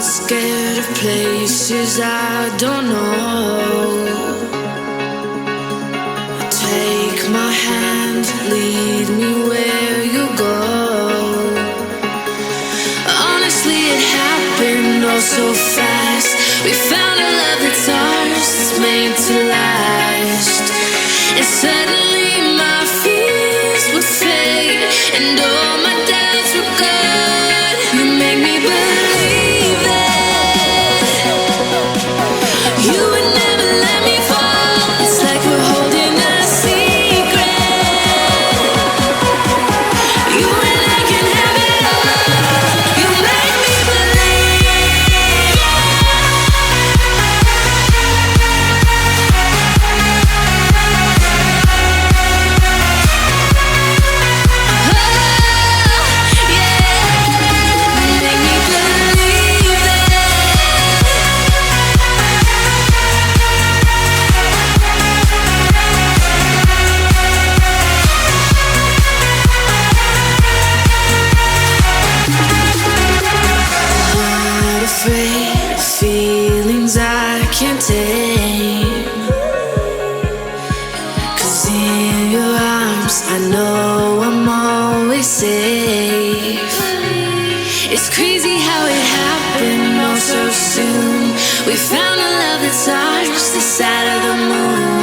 Scared of places I don't know. Take my hand, lead me where you go. Honestly, it happened all so fast. We found a love that's ours, that's made to last. And suddenly my fears would fade, and all my doubts were gone. You make me believe that you would never let me fall. It's like we're holding a secret. You and I can have it all. You make me believe. Oh, yeah. Make me believe that. Not afraid of feelings I can't tame. 'Cause in your arms I know I'm always safe. It's crazy how it happened all so soon. We found a love that's ours, this side of the moon.